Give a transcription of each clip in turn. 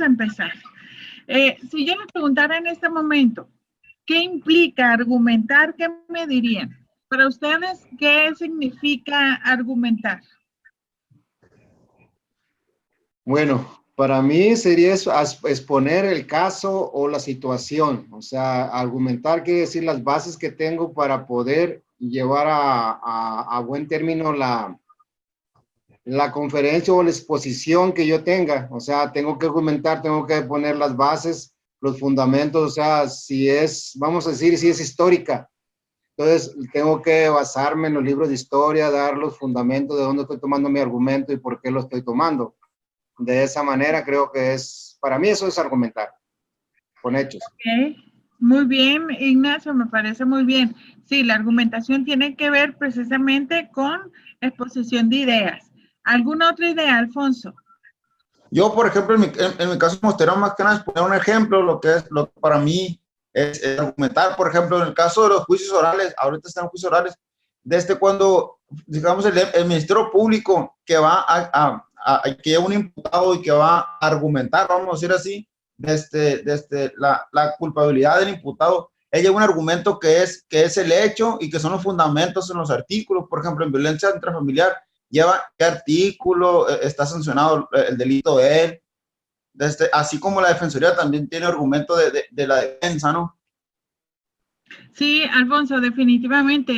a empezar. Si yo les preguntara en este momento, ¿qué implica argumentar? ¿Qué me dirían? Para ustedes, ¿qué significa argumentar? Bueno, para mí sería eso, exponer el caso o la situación. O sea, argumentar quiere decir las bases que tengo para poder llevar a buen término la conferencia o la exposición que yo tenga. O sea, tengo que argumentar, tengo que poner las bases, los fundamentos. O sea, si es, vamos a decir, si es histórica. Entonces, tengo que basarme en los libros de historia, dar los fundamentos de dónde estoy tomando mi argumento y por qué lo estoy tomando. De esa manera creo que es, para mí eso es argumentar, con hechos. Okay. Muy bien, Ignacio, me parece muy bien. Sí, la argumentación tiene que ver precisamente con exposición de ideas. ¿Alguna otra idea, Alfonso? Yo, por ejemplo, en mi caso me gustaría más que nada poner un ejemplo, lo que para mí es argumentar. Por ejemplo, en el caso de los juicios orales, ahorita están juicios orales, desde cuando, digamos, el Ministerio Público que va que lleva un imputado y que va a argumentar, vamos a decir así, desde la culpabilidad del imputado, él lleva un argumento que es el hecho y que son los fundamentos en los artículos. Por ejemplo, en violencia intrafamiliar, lleva qué artículo está sancionado el delito de él, así como la defensoría también tiene argumento de la defensa, ¿no? Sí, Alfonso, definitivamente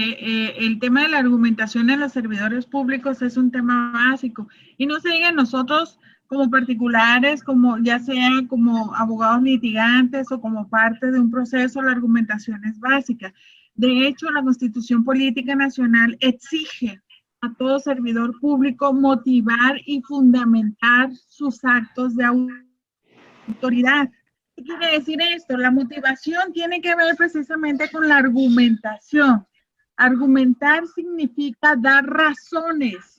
el tema de la argumentación en los servidores públicos es un tema básico y no se diga nosotros como particulares, como ya sea como abogados litigantes o como parte de un proceso, la argumentación es básica. De hecho, la Constitución Política Nacional exige a todo servidor público motivar y fundamentar sus actos de autoridad. ¿Qué quiere decir esto? La motivación tiene que ver precisamente con la argumentación. Argumentar significa dar razones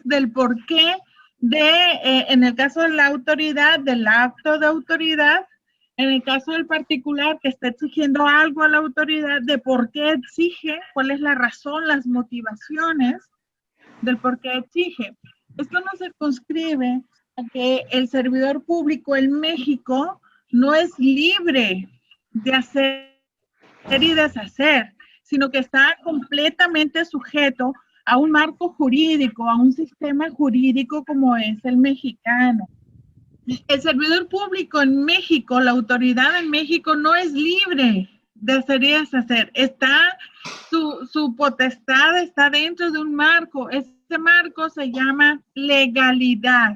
del porqué en el caso de la autoridad, del acto de autoridad, en el caso del particular que está exigiendo algo a la autoridad, de por qué exige, cuál es la razón, las motivaciones del por qué exige. Esto no se circunscribe a que el servidor público en México no es libre de hacer y deshacer, sino que está completamente sujeto a un marco jurídico, a un sistema jurídico como es el mexicano. El servidor público en México, la autoridad en México no es libre de hacer y deshacer. Su potestad está dentro de un marco. Este marco se llama legalidad.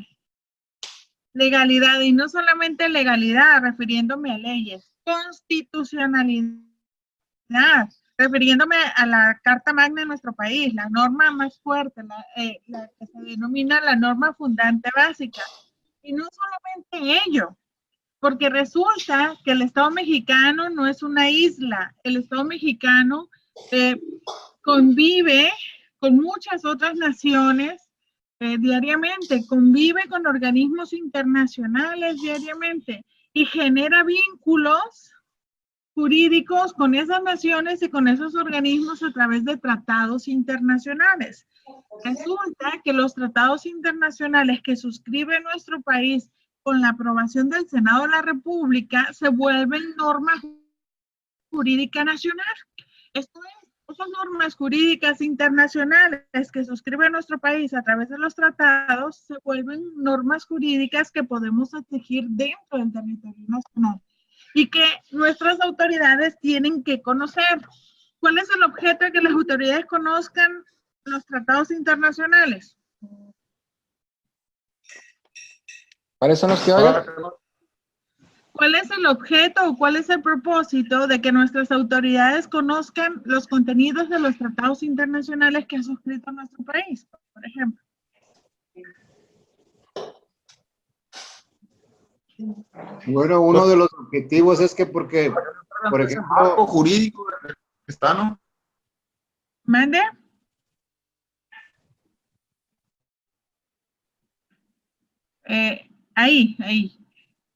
Legalidad, y no solamente legalidad, refiriéndome a leyes, constitucionalidad, refiriéndome a la Carta Magna de nuestro país, la norma más fuerte, la que se denomina la norma fundante básica. Y no solamente ello, porque resulta que el Estado mexicano no es una isla. El Estado mexicano convive con muchas otras naciones diariamente, convive con organismos internacionales diariamente y genera vínculos jurídicos con esas naciones y con esos organismos a través de tratados internacionales. Resulta que los tratados internacionales que suscribe nuestro país con la aprobación del Senado de la República se vuelven norma jurídica nacional. Esto es, esas normas jurídicas internacionales que suscribe nuestro país a través de los tratados se vuelven normas jurídicas que podemos exigir dentro del territorio nacional y que nuestras autoridades tienen que conocer. ¿Cuál es el objeto de que las autoridades conozcan los tratados internacionales? ¿Para eso nos queda? ¿Cuál es el objeto o cuál es el propósito de que nuestras autoridades conozcan los contenidos de los tratados internacionales que ha suscrito nuestro país, por ejemplo? Bueno, uno de los objetivos es que porque, por ejemplo, jurídico está, ¿no? ¿Mande? Ahí.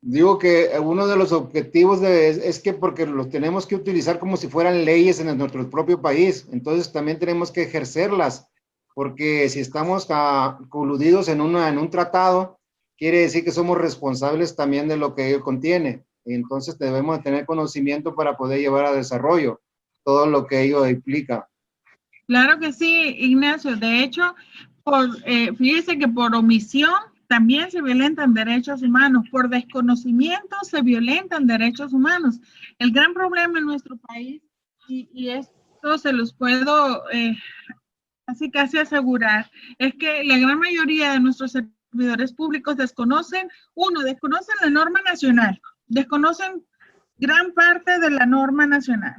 Digo que uno de los objetivos es que porque los tenemos que utilizar como si fueran leyes en nuestro propio país, entonces también tenemos que ejercerlas, porque si estamos coludidos en un tratado, quiere decir que somos responsables también de lo que ello contiene. Entonces debemos tener conocimiento para poder llevar a desarrollo todo lo que ello implica. Claro que sí, Ignacio. De hecho, fíjese que por omisión también se violentan derechos humanos, por desconocimiento se violentan derechos humanos. El gran problema en nuestro país, y esto se los puedo casi asegurar, es que la gran mayoría de nuestros servidores públicos desconocen la norma nacional, desconocen gran parte de la norma nacional,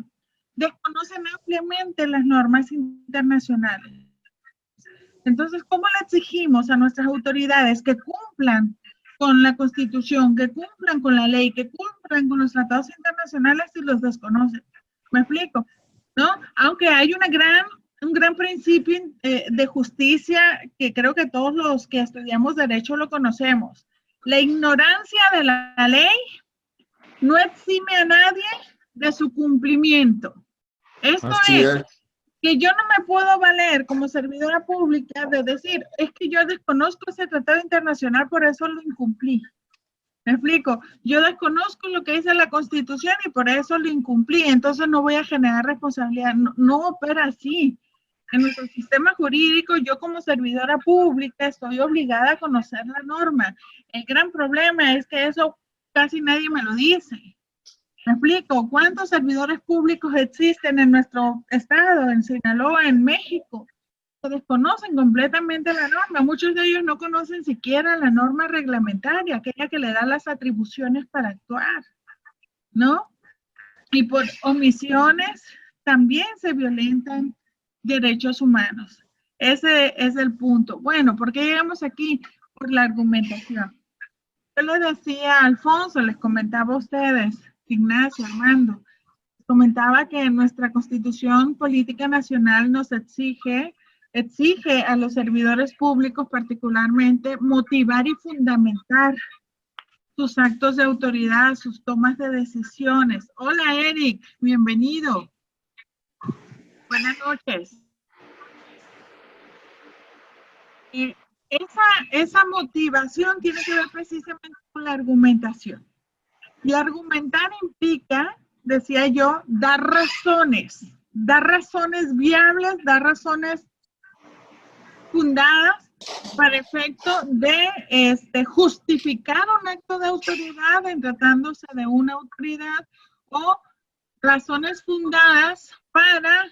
desconocen ampliamente las normas internacionales. Entonces, ¿cómo le exigimos a nuestras autoridades que cumplan con la Constitución, que cumplan con la ley, que cumplan con los tratados internacionales si los desconocen? ¿Me explico? ¿No? Aunque hay un gran principio de justicia que creo que todos los que estudiamos derecho lo conocemos. La ignorancia de la ley no exime a nadie de su cumplimiento. Esto es que yo no me puedo valer como servidora pública de decir, es que yo desconozco ese tratado internacional, por eso lo incumplí. ¿Me explico? Yo desconozco lo que dice la Constitución y por eso lo incumplí, entonces no voy a generar responsabilidad. No, no opera así. En nuestro sistema jurídico, yo como servidora pública estoy obligada a conocer la norma. El gran problema es que eso casi nadie me lo dice. ¿Me explico? ¿Cuántos servidores públicos existen en nuestro estado, en Sinaloa, en México? Se desconocen completamente la norma. Muchos de ellos no conocen siquiera la norma reglamentaria, aquella que le da las atribuciones para actuar, ¿no? Y por omisiones también se violentan derechos humanos. Ese es el punto. Bueno, ¿por qué llegamos aquí? Por la argumentación. Yo les decía a Alfonso, les comentaba a ustedes, Ignacio, Armando, comentaba que nuestra Constitución Política Nacional nos exige a los servidores públicos particularmente motivar y fundamentar sus actos de autoridad, sus tomas de decisiones. Hola, Eric, bienvenido. Buenas noches. Esa motivación tiene que ver precisamente con la argumentación. Y argumentar implica, decía yo, dar razones viables, dar razones fundadas para efecto de justificar un acto de autoridad en tratándose de una autoridad o razones fundadas para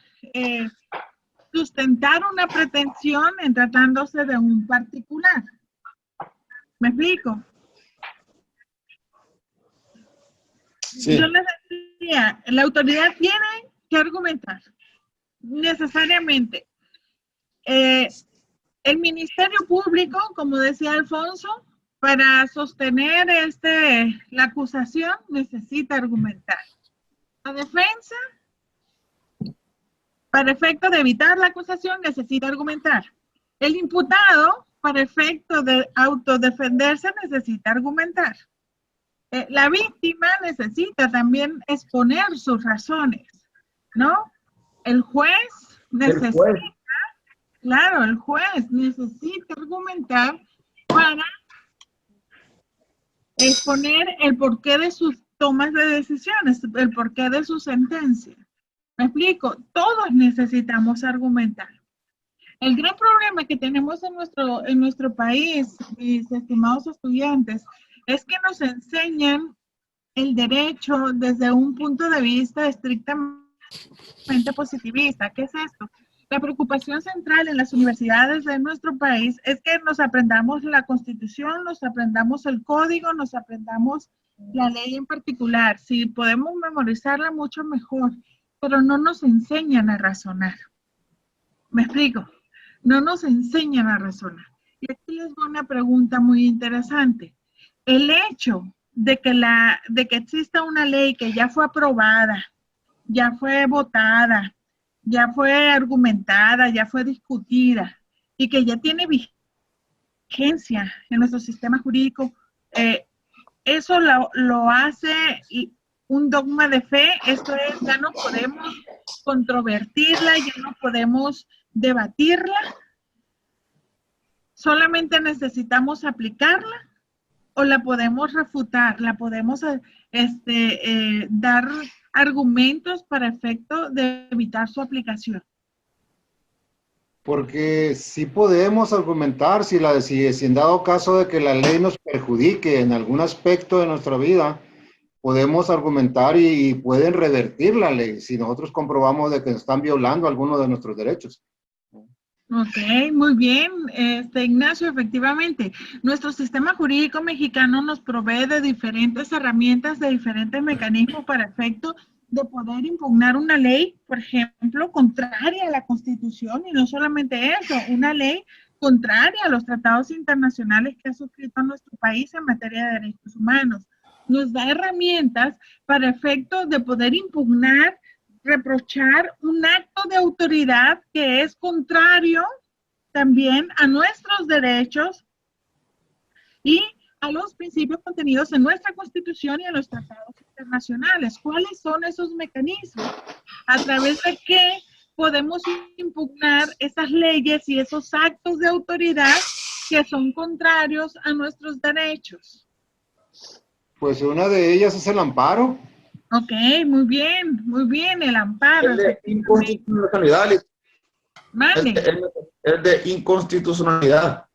sustentar una pretensión en tratándose de un particular. ¿Me explico? Sí. Yo les decía, la autoridad tiene que argumentar necesariamente. El Ministerio Público, como decía Alfonso, para sostener la acusación necesita argumentar. La defensa, para efecto de evitar la acusación, necesita argumentar. El imputado, para efecto de autodefenderse, necesita argumentar. La víctima necesita también exponer sus razones, ¿no? El juez necesita, claro, el juez necesita argumentar para exponer el porqué de sus tomas de decisiones, el porqué de su sentencia. ¿Me explico? Todos necesitamos argumentar. El gran problema que tenemos en nuestro país, mis estimados estudiantes, es que nos enseñan el derecho desde un punto de vista estrictamente positivista. ¿Qué es esto? La preocupación central en las universidades de nuestro país es que nos aprendamos la Constitución, nos aprendamos el código, nos aprendamos la ley en particular. Si podemos memorizarla, mucho mejor, pero no nos enseñan a razonar. ¿Me explico? No nos enseñan a razonar. Y aquí les doy una pregunta muy interesante. El hecho de que exista una ley que ya fue aprobada, ya fue votada, ya fue argumentada, ya fue discutida y que ya tiene vigencia en nuestro sistema jurídico, eso lo hace un dogma de fe. Esto es, ya no podemos controvertirla, ya no podemos debatirla, solamente necesitamos aplicarla. o la podemos refutar, la podemos dar argumentos para efecto de evitar su aplicación. Porque sí podemos argumentar si en dado caso de que la ley nos perjudique en algún aspecto de nuestra vida, podemos argumentar y pueden revertir la ley si nosotros comprobamos de que están violando algunos de nuestros derechos. Ok, muy bien, Ignacio, efectivamente, nuestro sistema jurídico mexicano nos provee de diferentes herramientas, de diferentes mecanismos para efecto de poder impugnar una ley, por ejemplo, contraria a la Constitución, y no solamente eso, una ley contraria a los tratados internacionales que ha suscrito nuestro país en materia de derechos humanos. Nos da herramientas para efecto de poder impugnar, reprochar un acto de autoridad que es contrario también a nuestros derechos y a los principios contenidos en nuestra Constitución y en los tratados internacionales. ¿Cuáles son esos mecanismos? A través de qué podemos impugnar esas leyes y esos actos de autoridad que son contrarios a nuestros derechos. Pues una de ellas es el amparo. Ok, muy bien, el amparo. El de inconstitucionalidad. Vale. El de inconstitucionalidad.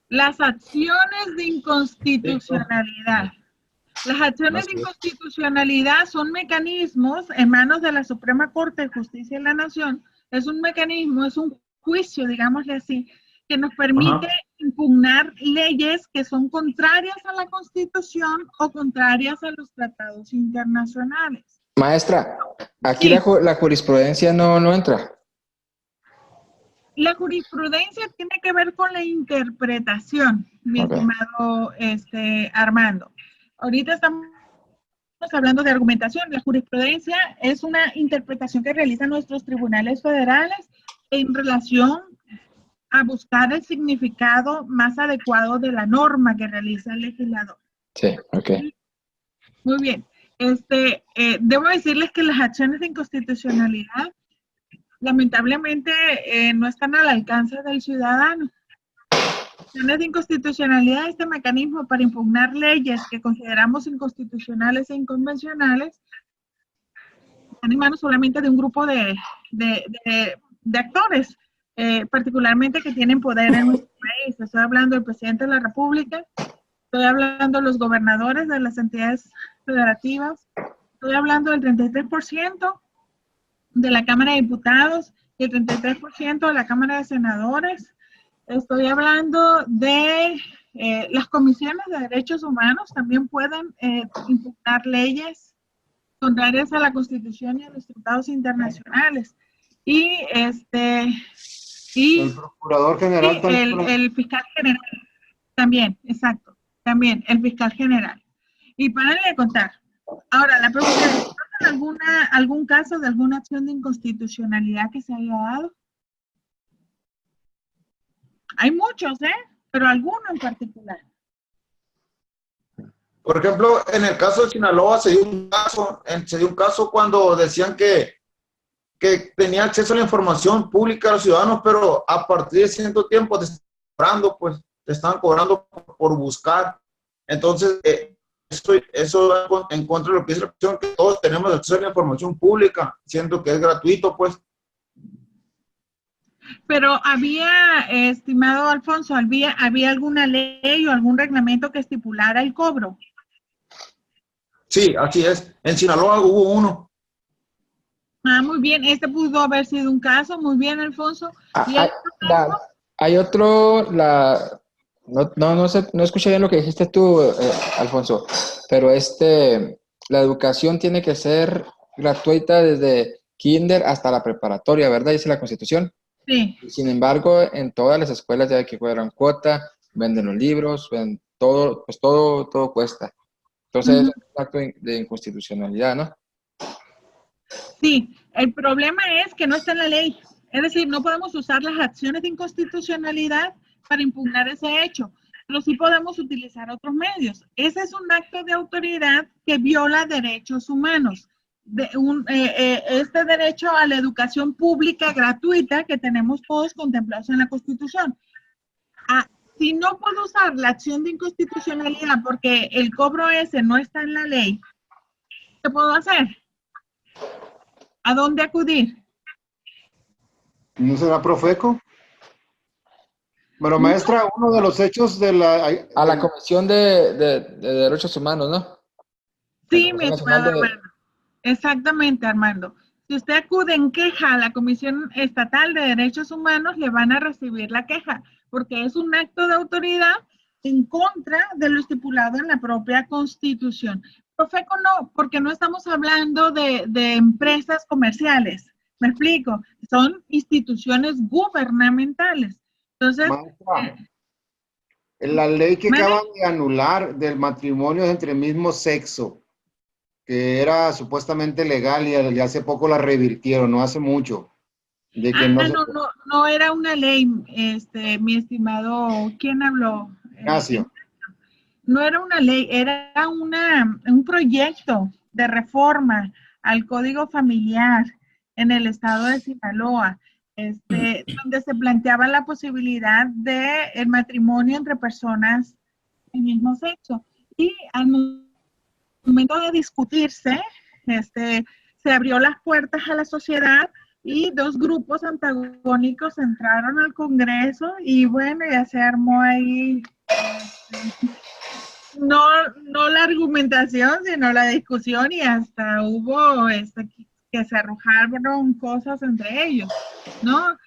Las acciones de inconstitucionalidad. Las acciones de inconstitucionalidad son mecanismos en manos de la Suprema Corte de Justicia de la Nación. Es un mecanismo, es un juicio, digámosle así, que nos permite impugnar leyes que son contrarias a la Constitución o contrarias a los tratados internacionales. Maestra, aquí Sí. la jurisprudencia no entra. La jurisprudencia tiene que ver con la interpretación, mi estimado Armando. Ahorita estamos hablando de argumentación. La jurisprudencia es una interpretación que realizan nuestros tribunales federales en relación a buscar el significado más adecuado de la norma que realiza el legislador. Sí, ok. Muy bien. Debo decirles que las acciones de inconstitucionalidad lamentablemente no están al alcance del ciudadano. Acciones de inconstitucionalidad, este mecanismo para impugnar leyes que consideramos inconstitucionales e inconvencionales, están en manos solamente de un grupo de actores, particularmente que tienen poder en nuestro país. Estoy hablando del presidente de la República, estoy hablando de los gobernadores de las entidades federativas, estoy hablando del 33% de la Cámara de Diputados y el 33% de la Cámara de Senadores. Estoy hablando de las comisiones de derechos humanos, también pueden impugnar leyes contrarias a la Constitución y a los tratados internacionales. Y el procurador general también. El fiscal general también, exacto, también el fiscal general. Y para de contar. Ahora, la pregunta es, ¿conocen algún caso de alguna acción de inconstitucionalidad que se haya dado? Hay muchos, pero alguno en particular. Por ejemplo, en el caso de Sinaloa se dio un caso cuando decían que tenía acceso a la información pública a los ciudadanos, pero a partir de cierto tiempo te estaban cobrando por buscar. Entonces, eso va en contra de lo que es la opción que todos tenemos acceso a la información pública, siendo que es gratuito, pues. Pero estimado Alfonso, ¿había alguna ley o algún reglamento que estipulara el cobro? Sí, así es. En Sinaloa hubo uno. Muy bien. Este pudo haber sido un caso. Muy bien, Alfonso. Hay otro, no sé, no escuché bien lo que dijiste tú, Alfonso, pero la educación tiene que ser gratuita desde kinder hasta la preparatoria, ¿verdad? Dice la Constitución. Sí. Sin embargo, en todas las escuelas ya que cobran cuota, venden los libros, venden todo, pues todo cuesta. Entonces, es un acto de inconstitucionalidad, ¿no? Sí, el problema es que no está en la ley. Es decir, no podemos usar las acciones de inconstitucionalidad para impugnar ese hecho, pero sí podemos utilizar otros medios. Ese es un acto de autoridad que viola derechos humanos. Este derecho a la educación pública gratuita que tenemos todos contemplados en la Constitución. Si no puedo usar la acción de inconstitucionalidad porque el cobro ese no está en la ley, ¿qué puedo hacer? ¿A dónde acudir? ¿No será Profeco? Bueno, No, maestra, uno de los hechos de la... A la Comisión de Derechos Humanos, ¿no? sí, La mi Comisión Nacional estimado Armando. Exactamente, Armando. Si usted acude en queja a la Comisión Estatal de Derechos Humanos, le van a recibir la queja, porque es un acto de autoridad en contra de lo estipulado en la propia Constitución. Profeco no, porque no estamos hablando de empresas comerciales. Me explico, son instituciones gubernamentales. Entonces, Maestra, la ley que ¿mande? acaban de anular del matrimonio entre el mismo sexo, que era supuestamente legal y hace poco la revirtieron, no hace mucho, de que no se... No era una ley, mi estimado, ¿quién habló? Ignacio. No era una ley, era un proyecto de reforma al Código Familiar en el estado de Sinaloa, donde se planteaba la posibilidad de el matrimonio entre personas del mismo sexo. Y al momento de discutirse, se abrió las puertas a la sociedad y dos grupos antagónicos entraron al Congreso y bueno, ya se armó ahí no la argumentación, sino la discusión y hasta hubo que se arrojaron cosas entre ellos, ¿no?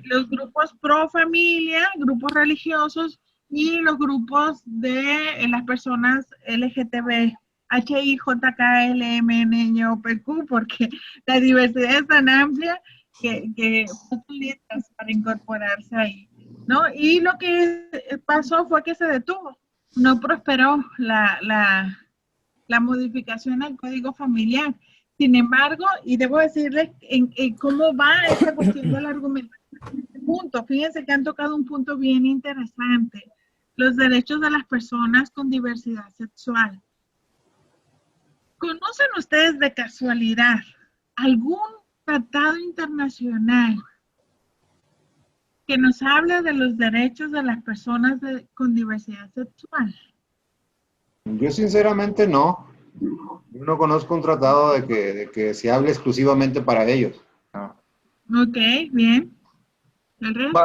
Los grupos pro familia, grupos religiosos y los grupos de las personas LGTB, HIJKLMNOPQ, porque la diversidad es tan amplia que muchas letras para incorporarse ahí, ¿no? Y lo que pasó fue que se detuvo. No prosperó la modificación al código familiar. Sin embargo, y debo decirles en cómo va esta cuestión del argumento. Punto. Fíjense que han tocado un punto bien interesante. Los derechos de las personas con diversidad sexual. ¿Conocen ustedes de casualidad algún tratado internacional que nos habla de los derechos de las personas con diversidad sexual? Yo sinceramente no. Yo no conozco un tratado de que se hable exclusivamente para ellos. Ok, bien. ¿El resto?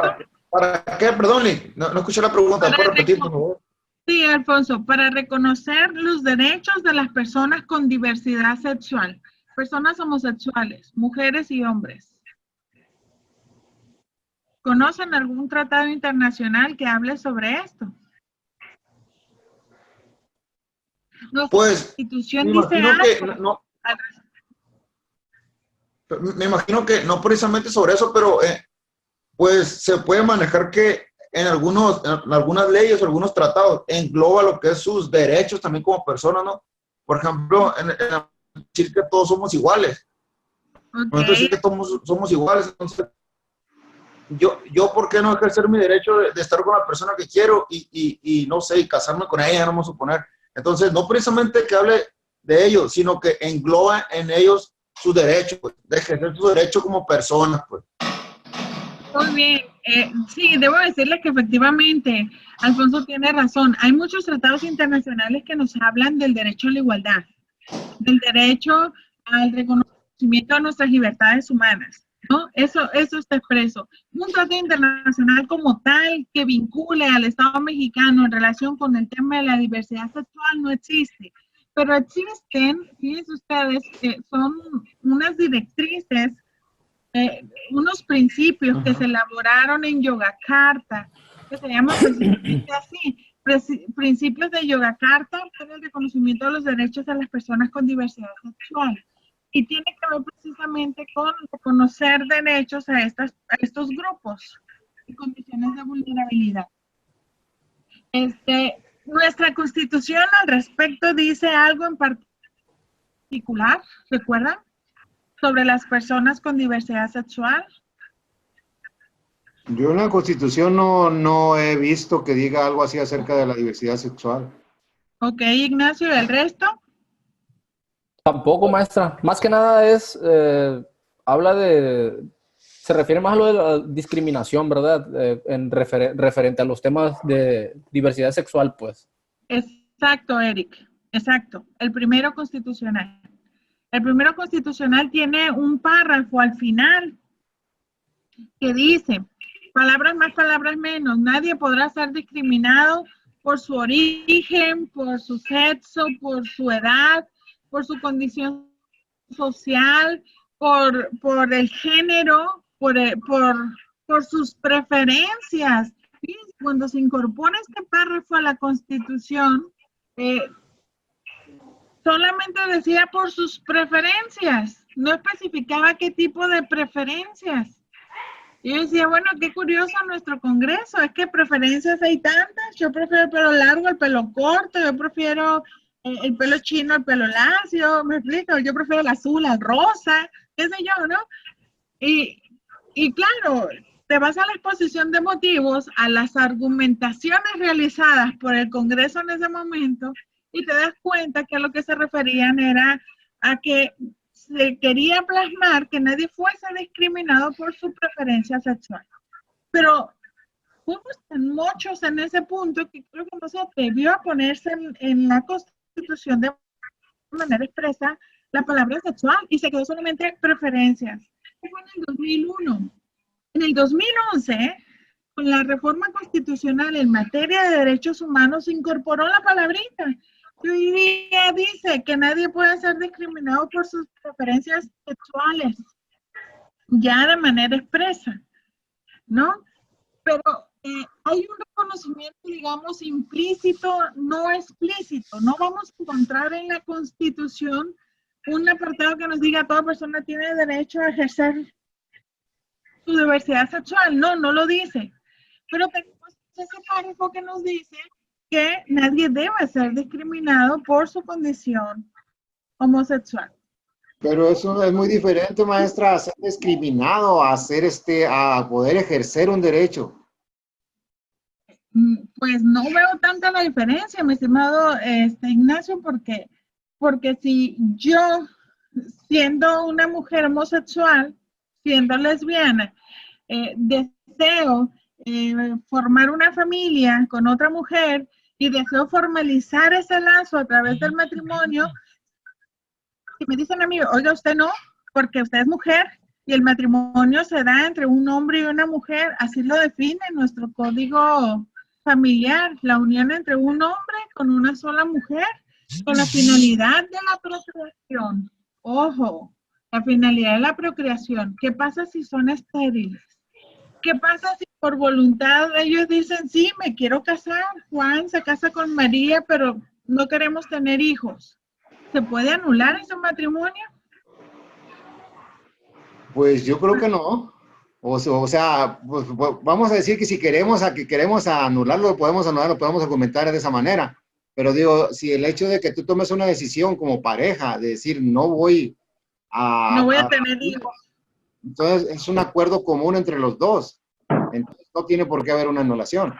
¿Para qué? Perdón, no escuché la pregunta. ¿Puedo repetir, por favor? Sí, Alfonso, para reconocer los derechos de las personas con diversidad sexual, personas homosexuales, mujeres y hombres. ¿Conocen algún tratado internacional que hable sobre esto? Nuestra Pues, Constitución me dice imagino algo. me imagino que no precisamente sobre eso, pero pues se puede manejar que en algunas leyes o algunos tratados engloba lo que es sus derechos también como personas, ¿no? Por ejemplo, en decir que todos somos iguales. Ok. Entonces, que todos somos iguales, entonces, yo ¿por qué no ejercer mi derecho de estar con la persona que quiero y no sé, y casarme con ella, no vamos a suponer? Entonces, no precisamente que hable de ellos, sino que engloba en ellos sus derechos, pues, de ejercer su derecho como personas, pues. Muy bien. Sí, debo decirle que efectivamente, Alfonso tiene razón. Hay muchos tratados internacionales que nos hablan del derecho a la igualdad, del derecho al reconocimiento de nuestras libertades humanas, ¿no? Eso está expreso. Un tratado internacional como tal que vincule al Estado mexicano en relación con el tema de la diversidad sexual no existe, pero existen, fíjense ustedes, son unas directrices, unos principios que se elaboraron en Yogyakarta, que se llaman precisamente así, principios de Yogyakarta para el reconocimiento de los derechos de las personas con diversidad sexual. Y tiene que ver precisamente con reconocer derechos a estos grupos y condiciones de vulnerabilidad. Nuestra Constitución al respecto dice algo en particular, ¿recuerdan? Sobre las personas con diversidad sexual. Yo en la Constitución no he visto que diga algo así acerca de la diversidad sexual. Ok, Ignacio, ¿y el resto? Tampoco, maestra. Más que nada habla se refiere más a lo de la discriminación, ¿verdad? Referente a los temas de diversidad sexual, pues. Exacto, Eric, exacto. El primero constitucional. El primero constitucional tiene un párrafo al final que dice, palabras más, palabras menos, nadie podrá ser discriminado por su origen, por su sexo, por su edad, por su condición social, por el género, por sus preferencias. ¿Sí? Cuando se incorpora este párrafo a la Constitución, solamente decía por sus preferencias, no especificaba qué tipo de preferencias. Y yo decía, bueno, qué curioso nuestro Congreso, es que preferencias hay tantas, yo prefiero el pelo largo, el pelo corto, yo prefiero el pelo chino, el pelo lacio, me explico, yo prefiero el azul, el rosa, qué sé yo, ¿no? Y claro, te vas a la exposición de motivos, a las argumentaciones realizadas por el Congreso en ese momento, y te das cuenta que a lo que se referían era a que se quería plasmar que nadie fuese discriminado por su preferencia sexual. Pero fuimos tan muchos en ese punto que creo que no se atrevió a ponerse en la Constitución de manera expresa la palabra sexual y se quedó solamente preferencias. Fue en el 2001. En el 2011, con la reforma constitucional en materia de derechos humanos, se incorporó la palabrita. Hoy día dice que nadie puede ser discriminado por sus preferencias sexuales, ya de manera expresa, ¿no? Pero hay un reconocimiento, digamos, implícito, no explícito. No vamos a encontrar en la Constitución un apartado que nos diga toda persona tiene derecho a ejercer su diversidad sexual. No, no lo dice. Pero tenemos ese párrafo que nos dice que nadie debe ser discriminado por su condición homosexual. Pero eso es muy diferente, maestra, a ser discriminado, a a poder ejercer un derecho. Pues no veo tanta la diferencia, mi estimado Ignacio, porque si yo, siendo una mujer homosexual, siendo lesbiana, deseo formar una familia con otra mujer y deseo formalizar ese lazo a través del matrimonio, si me dicen a mí, oiga, usted no, porque usted es mujer y el matrimonio se da entre un hombre y una mujer, así lo define nuestro código familiar, la unión entre un hombre con una sola mujer, con la finalidad de la procreación. Ojo, la finalidad de la procreación. ¿Qué pasa si son estériles? ¿Qué pasa si por voluntad ellos dicen, sí, me quiero casar, Juan se casa con María, pero no queremos tener hijos? ¿Se puede anular ese matrimonio? Pues yo creo que no. O sea, pues, vamos a decir que si queremos anularlo, lo podemos argumentar de esa manera. Pero digo, si el hecho de que tú tomes una decisión como pareja, de decir, no voy a tener hijos. Entonces, es un acuerdo común entre los dos. Entonces, no tiene por qué haber una anulación.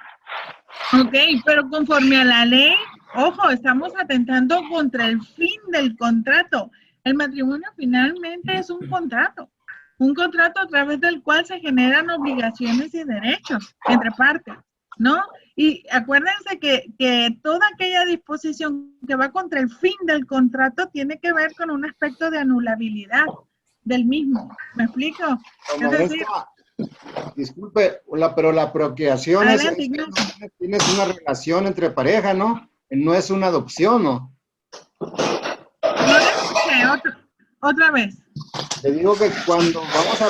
Ok, pero conforme a la ley, ojo, estamos atentando contra el fin del contrato. El matrimonio finalmente es un contrato a través del cual se generan obligaciones y derechos entre partes, ¿no? Y acuérdense que toda aquella disposición que va contra el fin del contrato tiene que ver con un aspecto de anulabilidad del mismo. ¿Me explico? Es decir, disculpe, pero la procreación tienes una relación entre pareja, ¿no? No es una adopción, ¿no? No le escuché, otra vez. Te digo que cuando vamos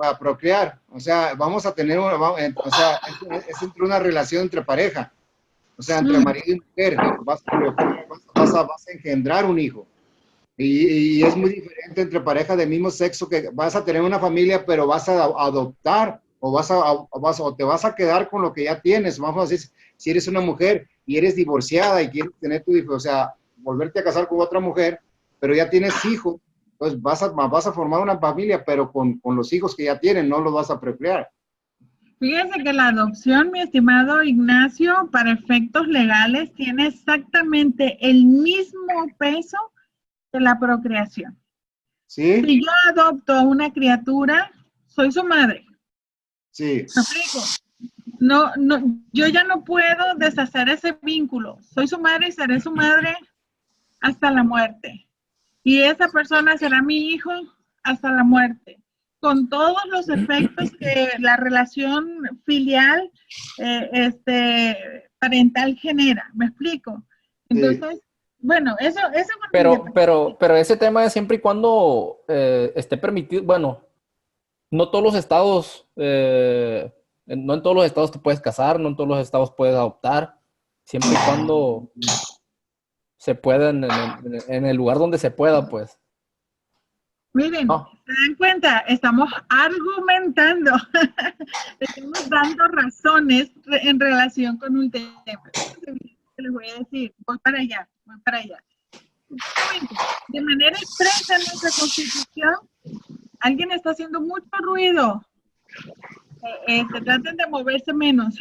a procrear, o sea, vamos a tener, es entre una relación entre pareja, o sea, entre marido y mujer, vas a engendrar un hijo. Y es muy diferente entre parejas del mismo sexo, que vas a tener una familia, pero vas a adoptar o te vas a quedar con lo que ya tienes. Vamos a decir, si eres una mujer y eres divorciada y quieres tener tu hijo, o sea, volverte a casar con otra mujer, pero ya tienes hijos, pues vas a formar una familia, pero con los hijos que ya tienen, no los vas a procrear. Fíjese que la adopción, mi estimado Ignacio, para efectos legales, tiene exactamente el mismo peso que la procreación. ¿Sí? Si yo adopto a una criatura, soy su madre. Sí. ¿Me explico? No, yo ya no puedo deshacer ese vínculo. Soy su madre y seré su madre hasta la muerte. Y esa persona será mi hijo hasta la muerte, con todos los efectos que la relación filial, parental genera. ¿Me explico? Entonces, bueno, eso Pero ese tema es siempre y cuando esté permitido. Bueno, no todos los estados, no en todos los estados te puedes casar, no en todos los estados puedes adoptar, siempre y cuando se pueda en el lugar donde se pueda, pues. Miren, No. ¿se dan cuenta? Estamos argumentando, estamos dando razones en relación con un tema. Les voy a decir, voy para allá. De manera expresa en nuestra Constitución, alguien está haciendo mucho ruido. Traten de moverse menos.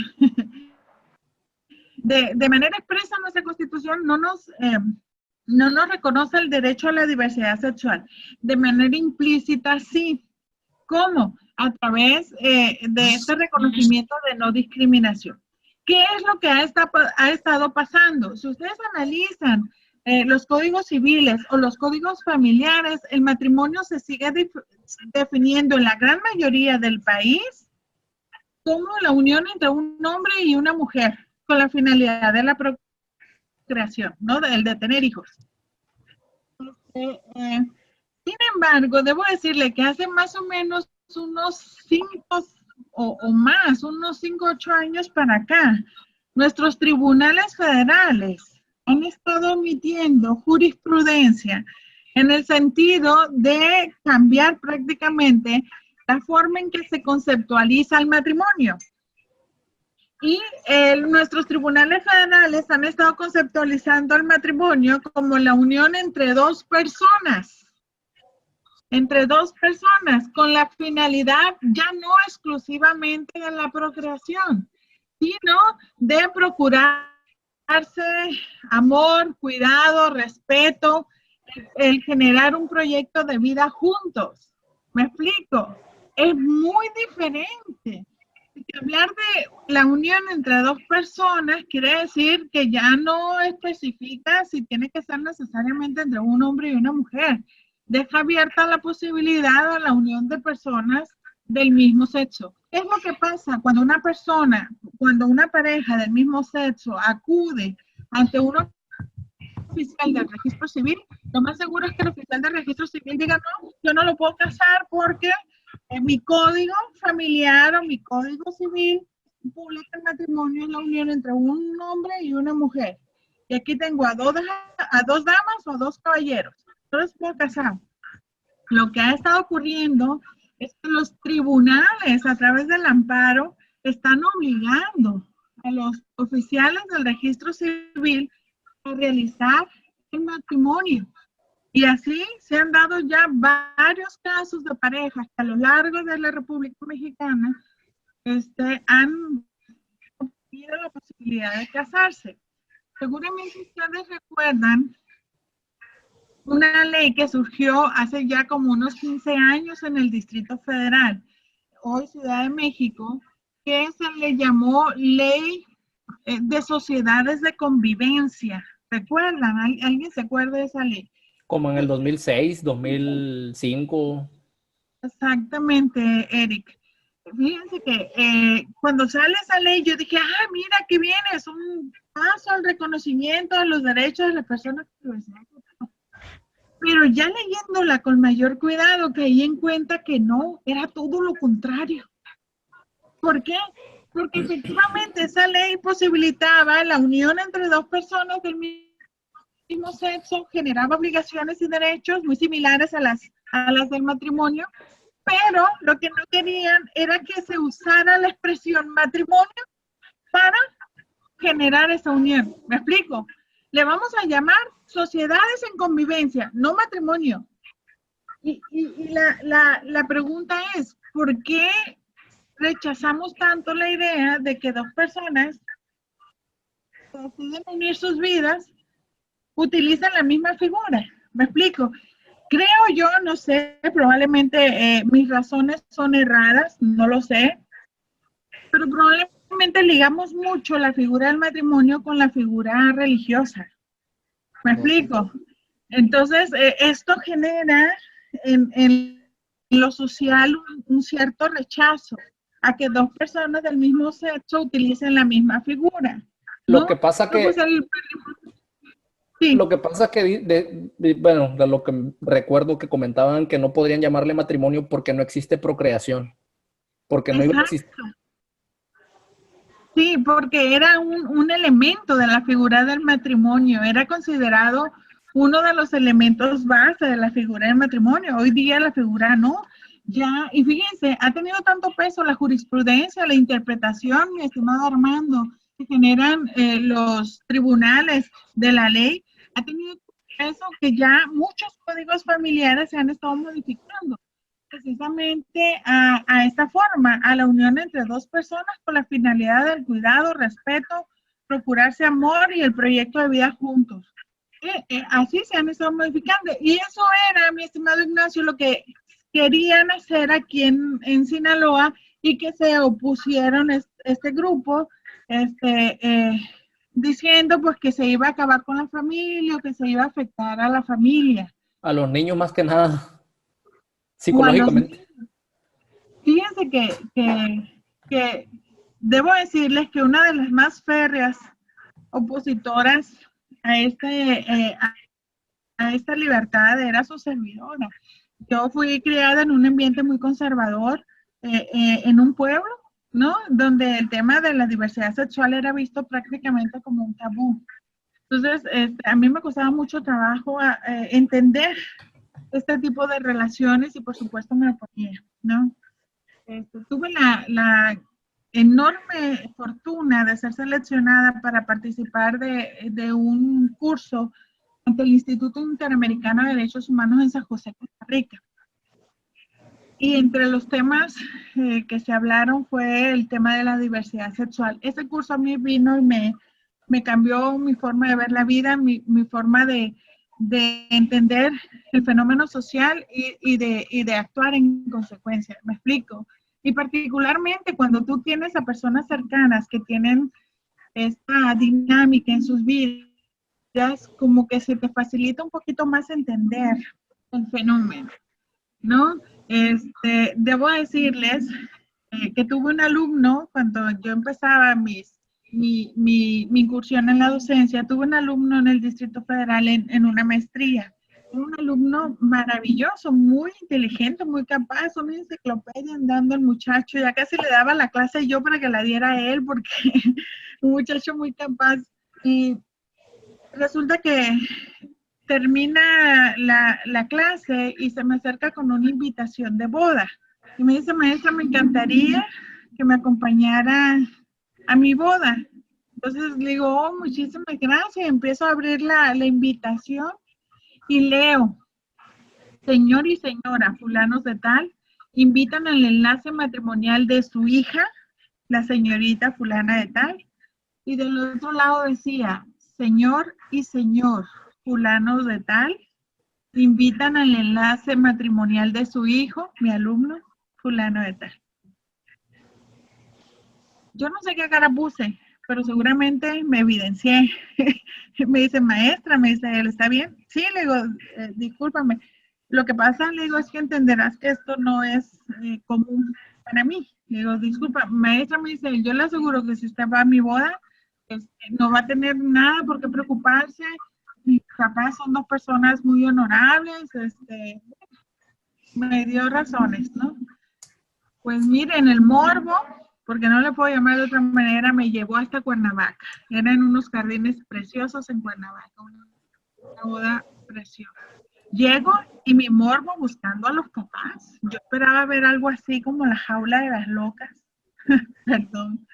De manera expresa nuestra Constitución no nos reconoce el derecho a la diversidad sexual. De manera implícita, sí. ¿Cómo? A través de este reconocimiento de no discriminación. ¿Qué es lo que ha estado pasando? Si ustedes analizan los códigos civiles o los códigos familiares, el matrimonio se sigue definiendo en la gran mayoría del país como la unión entre un hombre y una mujer, con la finalidad de la procreación, ¿no? El de tener hijos. Sin embargo, debo decirle que hace más o menos unos 5 o más, unos 5 o 8 años para acá, nuestros tribunales federales han estado emitiendo jurisprudencia en el sentido de cambiar prácticamente la forma en que se conceptualiza el matrimonio. Y nuestros tribunales federales han estado conceptualizando el matrimonio como la unión entre dos personas, con la finalidad ya no exclusivamente de la procreación, sino de procurarse amor, cuidado, respeto, el generar un proyecto de vida juntos. ¿Me explico? Es muy diferente. Hablar de la unión entre dos personas quiere decir que ya no especifica si tiene que ser necesariamente entre un hombre y una mujer. Deja abierta la posibilidad de la unión de personas del mismo sexo. ¿Qué es lo que pasa cuando una pareja del mismo sexo acude ante un oficial del registro civil? Lo más seguro es que el oficial del registro civil diga, no, yo no lo puedo casar porque mi código familiar o mi código civil publica el matrimonio es la unión entre un hombre y una mujer. Y aquí tengo a dos damas o a dos caballeros. No les puedo casar. Lo que ha estado ocurriendo es que los tribunales, a través del amparo, están obligando a los oficiales del registro civil a realizar el matrimonio. Y así se han dado ya varios casos de parejas que a lo largo de la República Mexicana han obtenido la posibilidad de casarse. Seguramente ustedes recuerdan una ley que surgió hace ya como unos 15 años en el Distrito Federal, hoy Ciudad de México, que se le llamó Ley de Sociedades de Convivencia. ¿Recuerdan? ¿Alguien se acuerda de esa ley? Como en el 2006, 2005. Exactamente, Eric. Fíjense que cuando sale esa ley, yo dije, mira qué bien, es un paso al reconocimiento de los derechos de las personas con diversidad. Pero ya leyéndola con mayor cuidado, caí en cuenta que no, era todo lo contrario. ¿Por qué? Porque efectivamente esa ley posibilitaba la unión entre dos personas del mismo sexo, generaba obligaciones y derechos muy similares a las del matrimonio, pero lo que no querían era que se usara la expresión matrimonio para generar esa unión. ¿Me explico? Le vamos a llamar sociedades en convivencia, no matrimonio. Y la pregunta es, ¿por qué rechazamos tanto la idea de que dos personas que deciden unir sus vidas utilizan la misma figura? ¿Me explico? creo yo, no sé, probablemente mis razones son erradas, no lo sé, pero probablemente ligamos mucho la figura del matrimonio con la figura religiosa. ¿Me explico? Entonces, esto genera en lo social un cierto rechazo a que dos personas del mismo sexo utilicen la misma figura, ¿no? Lo que pasa que... Pues sí. Lo que pasa que, bueno, de lo que recuerdo que comentaban que no podrían llamarle matrimonio porque no existe procreación, porque no iba a existir. Sí, porque era un elemento de la figura del matrimonio, era considerado uno de los elementos base de la figura del matrimonio. Hoy día la figura no. Ya, y fíjense, ha tenido tanto peso la jurisprudencia, la interpretación, mi estimado Armando, que generan los tribunales de la ley, ha tenido peso que ya muchos códigos familiares se han estado modificando precisamente a esta forma, a la unión entre dos personas con la finalidad del cuidado, respeto, procurarse amor y el proyecto de vida juntos. Así se han estado modificando. Y eso era, mi estimado Ignacio, lo que querían hacer aquí en Sinaloa y que se opusieron este grupo, diciendo pues que se iba a acabar con la familia o que se iba a afectar a la familia. A los niños más que nada. Psicológicamente. Fíjense que debo decirles que una de las más férreas opositoras a esta libertad era su servidora. Yo fui criada en un ambiente muy conservador, en un pueblo, ¿no? Donde el tema de la diversidad sexual era visto prácticamente como un tabú. Entonces, a mí me costaba mucho trabajo entender este tipo de relaciones y por supuesto me oponía, ¿no? Tuve la enorme fortuna de ser seleccionada para participar de un curso ante el Instituto Interamericano de Derechos Humanos en San José, Costa Rica. Y entre los temas que se hablaron fue el tema de la diversidad sexual. Ese curso a mí vino y me cambió mi forma de ver la vida, mi forma de entender el fenómeno social y de actuar en consecuencia. ¿Me explico? Y particularmente cuando tú tienes a personas cercanas que tienen esta dinámica en sus vidas, como que se te facilita un poquito más entender el fenómeno, ¿no? Debo decirles que tuve un alumno cuando yo empezaba mi incursión en la docencia, tuve un alumno en el Distrito Federal en una maestría. Un alumno maravilloso, muy inteligente, muy capaz, una enciclopedia andando el muchacho, ya casi le daba la clase yo para que la diera a él, porque un muchacho muy capaz. Y resulta que termina la clase y se me acerca con una invitación de boda. Y me dice, maestra, me encantaría que me acompañara a mi boda. Entonces le digo, oh, muchísimas gracias. Empiezo a abrir la invitación y leo, señor y señora fulanos de tal, invitan al enlace matrimonial de su hija, la señorita fulana de tal, y del otro lado decía, señor y señor fulanos de tal, invitan al enlace matrimonial de su hijo, mi alumno, fulano de tal. Yo no sé qué cara puse, pero seguramente me evidencié. Me dice, maestra, me dice, ¿él está bien? Sí, le digo, discúlpame. Lo que pasa, le digo, es que entenderás que esto no es común para mí. Le digo, disculpa, maestra, me dice, yo le aseguro que si usted va a mi boda, no va a tener nada por qué preocuparse. Mis papás son dos personas muy honorables. Me dio razones, ¿no? Pues miren, el morbo, porque no le puedo llamar de otra manera, me llevó hasta Cuernavaca. Eran unos jardines preciosos en Cuernavaca, una boda preciosa. Llego y mi morbo buscando a los papás. Yo esperaba ver algo así como la jaula de las locas. Perdón.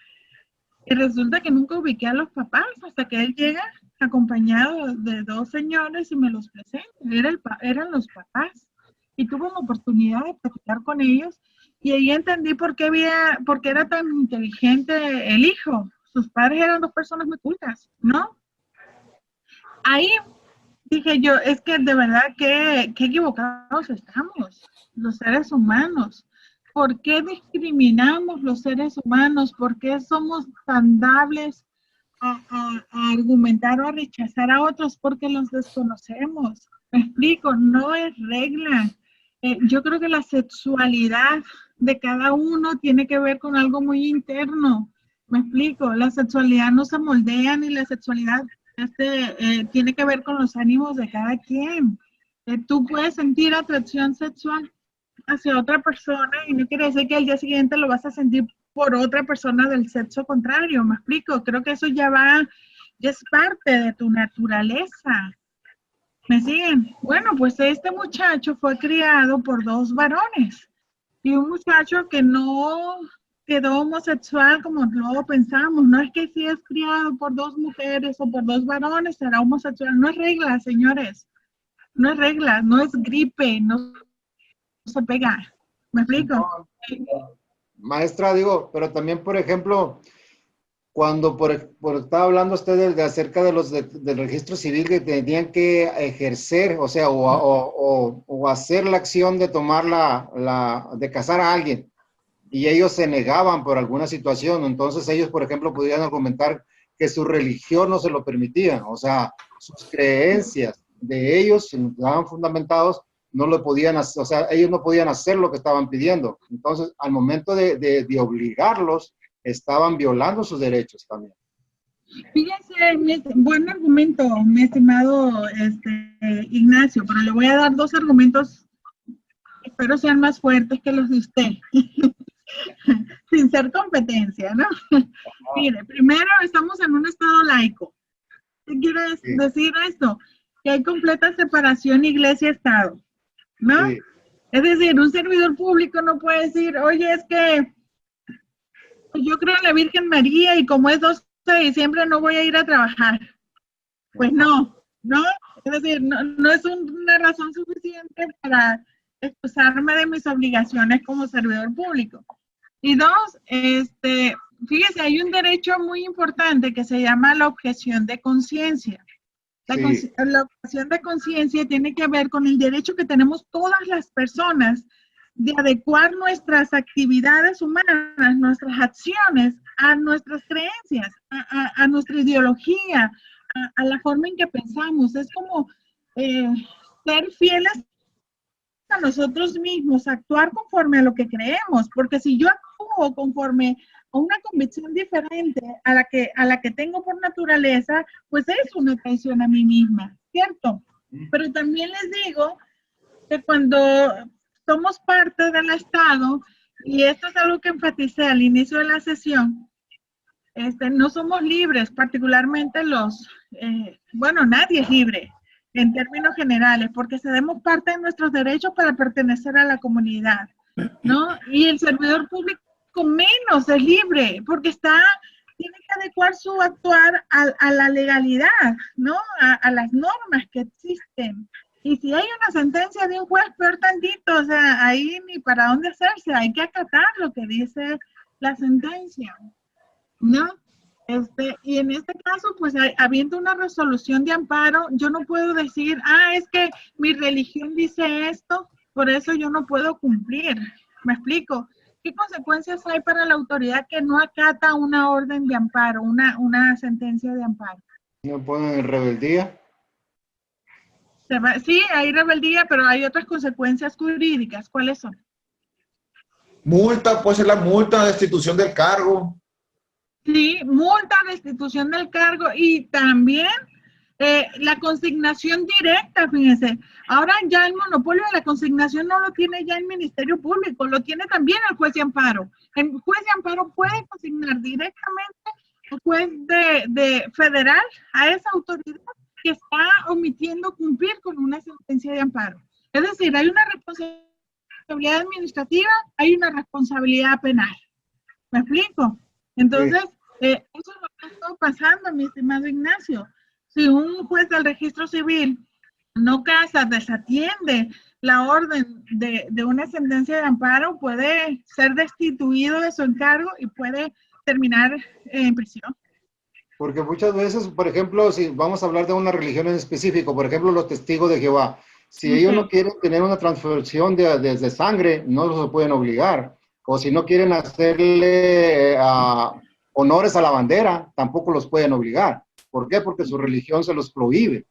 Y resulta que nunca ubiqué a los papás hasta que él llega acompañado de dos señores y me los presenta. Eran los papás. Y tuve una oportunidad de platicar con ellos y ahí entendí por qué era tan inteligente el hijo. Sus padres eran dos personas muy cultas, ¿no? Ahí dije yo, es que de verdad que equivocados estamos, los seres humanos. ¿Por qué discriminamos los seres humanos? ¿Por qué somos tan dables a argumentar o a rechazar a otros? Porque los desconocemos. Me explico, no es regla. Yo creo que la sexualidad de cada uno tiene que ver con algo muy interno. Me explico, la sexualidad no se moldea ni la sexualidad tiene que ver con los ánimos de cada quien. Tú puedes sentir atracción sexual hacia otra persona y no quiere decir que al día siguiente lo vas a sentir por otra persona del sexo contrario. ¿Me explico? Creo que eso ya es parte de tu naturaleza. ¿Me siguen? Bueno, pues este muchacho fue criado por 2 varones y un muchacho que no quedó homosexual como luego pensamos. No es que si es criado por 2 mujeres o por 2 varones será homosexual. No es regla, señores. No es regla, no es gripe, no se pega. ¿Me explico? Maestra, digo, pero también, por ejemplo, cuando estaba hablando usted acerca de del registro civil que tenían que ejercer, o sea, o hacer la acción de tomar de casar a alguien, y ellos se negaban por alguna situación, entonces ellos, por ejemplo, podían argumentar que su religión no se lo permitía, o sea, sus creencias de ellos, si estaban fundamentados, no lo podían hacer, o sea, ellos no podían hacer lo que estaban pidiendo. Entonces, al momento de obligarlos, estaban violando sus derechos también. Fíjense, buen argumento, mi estimado Ignacio, pero le voy a dar 2 argumentos, espero sean más fuertes que los de usted, sin ser competencia, ¿no? Mire, primero estamos en un estado laico. ¿Qué quiere decir esto? Que hay completa separación iglesia-estado, ¿no? Sí. Es decir, un servidor público no puede decir, oye, es que yo creo en la Virgen María y como es 12 de diciembre no voy a ir a trabajar. Pues no. Es decir, no es una razón suficiente para excusarme de mis obligaciones como servidor público. Y 2, fíjese, hay un derecho muy importante que se llama la objeción de conciencia. La objeción de conciencia tiene que ver con el derecho que tenemos todas las personas de adecuar nuestras actividades humanas, nuestras acciones, a nuestras creencias, a nuestra ideología, a la forma en que pensamos. Es como ser fieles a nosotros mismos, actuar conforme a lo que creemos, porque si yo actúo conforme a una convicción diferente a la que tengo por naturaleza, pues es una traición a mí misma, ¿cierto? Pero también les digo que cuando somos parte del Estado, y esto es algo que enfaticé al inicio de la sesión, no somos libres, particularmente nadie es libre en términos generales, porque cedemos parte de nuestros derechos para pertenecer a la comunidad, ¿no? Y el servidor público menos es libre, porque tiene que adecuar su actuar a la legalidad, ¿no? A las normas que existen. Y si hay una sentencia de un juez, peor tantito, o sea, ahí ni para dónde hacerse, hay que acatar lo que dice la sentencia, ¿no? Y en este caso, pues, habiendo una resolución de amparo, yo no puedo decir, es que mi religión dice esto, por eso yo no puedo cumplir. ¿Me explico? ¿Qué consecuencias hay para la autoridad que no acata una orden de amparo, una sentencia de amparo? ¿No ponen en rebeldía? Sí, hay rebeldía, pero hay otras consecuencias jurídicas. ¿Cuáles son? Multa, puede ser la multa, destitución del cargo. Sí, multa, destitución del cargo y también la consignación directa, fíjense. Ahora ya el monopolio de la consignación no lo tiene ya el Ministerio Público, lo tiene también el juez de amparo. El juez de amparo puede consignar directamente al juez de federal a esa autoridad que está omitiendo cumplir con una sentencia de amparo. Es decir, hay una responsabilidad administrativa, hay una responsabilidad penal. ¿Me explico? Entonces, eso es lo que ha estado pasando, mi estimado Ignacio. Si un juez del registro civil no casa, desatiende la orden de una sentencia de amparo, puede ser destituido de su encargo y puede terminar en prisión. Porque muchas veces, por ejemplo, si vamos a hablar de una religión en específico, por ejemplo, los testigos de Jehová, si ellos no quieren tener una transfusión de sangre, no los pueden obligar. O si no quieren hacerle honores a la bandera, tampoco los pueden obligar. ¿Por qué? Porque su religión se los prohíbe.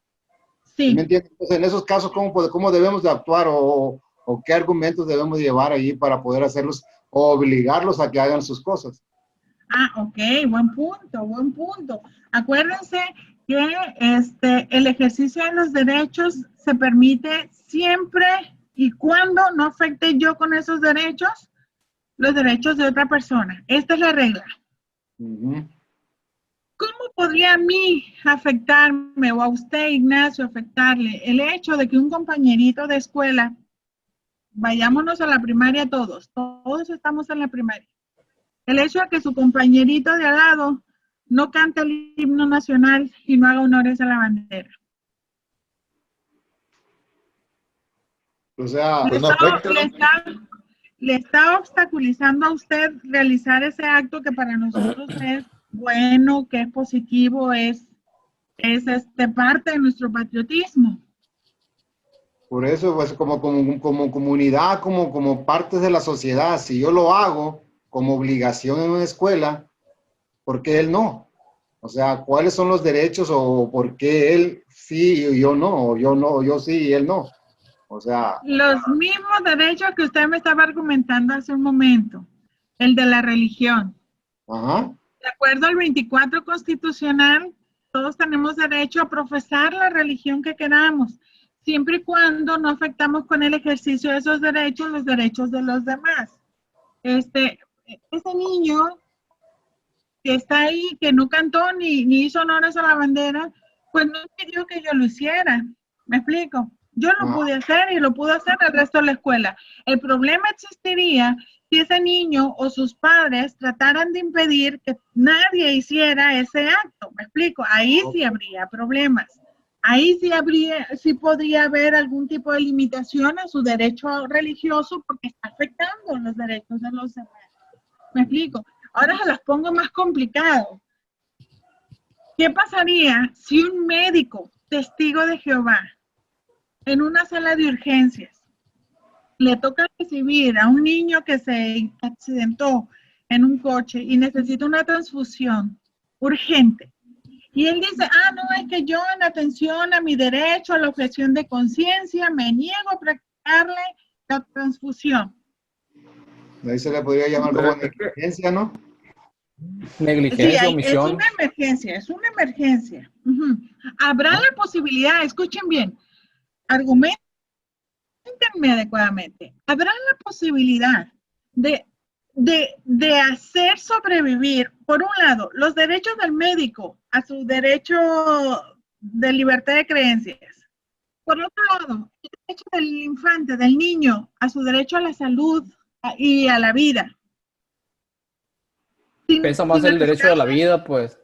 Sí. ¿Me entiendes? Entonces, en esos casos, ¿cómo debemos de actuar o qué argumentos debemos llevar ahí para poder hacerlos o obligarlos a que hagan sus cosas? Ah, ok, buen punto, buen punto. Acuérdense que el ejercicio de los derechos se permite siempre y cuando no afecte yo con esos derechos los derechos de otra persona. Esta es la regla. Uh-huh. ¿Cómo podría a mí afectarme o a usted, Ignacio, afectarle el hecho de que un compañerito de escuela, vayámonos a la primaria todos estamos en la primaria, el hecho de que su compañerito de al lado no cante el himno nacional y no haga honores a la bandera? O sea, Pues no afecta, ¿no? Le está obstaculizando a usted realizar ese acto que para nosotros es bueno, que es positivo, es parte de nuestro patriotismo. por eso, pues, como comunidad, como parte de la sociedad, si yo lo hago como obligación en una escuela, ¿por qué él no? O sea, ¿cuáles son los derechos o por qué él sí y yo no? O yo no, o yo sí y él no. O sea, Los mismos derechos que usted me estaba argumentando hace un momento, el de la religión. ajá. De acuerdo al 24 constitucional, todos tenemos derecho a profesar la religión que queramos, siempre y cuando no afectamos con el ejercicio de esos derechos los derechos de los demás. Ese niño que está ahí, que no cantó ni hizo honores a la bandera, pues no pidió que yo lo hiciera. ¿Me explico? Yo lo pude hacer y lo pudo hacer el resto de la escuela. El problema existiría si ese niño o sus padres trataran de impedir que nadie hiciera ese acto. ¿Me explico? Ahí sí habría problemas. Ahí sí podría haber algún tipo de limitación a su derecho religioso porque está afectando los derechos de los demás. ¿Me explico? Ahora se las pongo más complicado. ¿Qué pasaría si un médico testigo de Jehová en una sala de urgencias le toca recibir a un niño que se accidentó en un coche y necesita una transfusión urgente? Y él dice, no, es que yo en atención a mi derecho a la objeción de conciencia me niego a practicarle la transfusión. Ahí se le podría llamar como negligencia, ¿no? Negligencia, Sí, omisión. es una emergencia. Uh-huh. Habrá la posibilidad, escuchen bien, argumentenme adecuadamente, habrá la posibilidad de hacer sobrevivir, por un lado, los derechos del médico a su derecho de libertad de creencias. Por otro lado, el derecho del infante, del niño, a su derecho a la salud y a la vida. Pesa más el derecho de la vida, pues.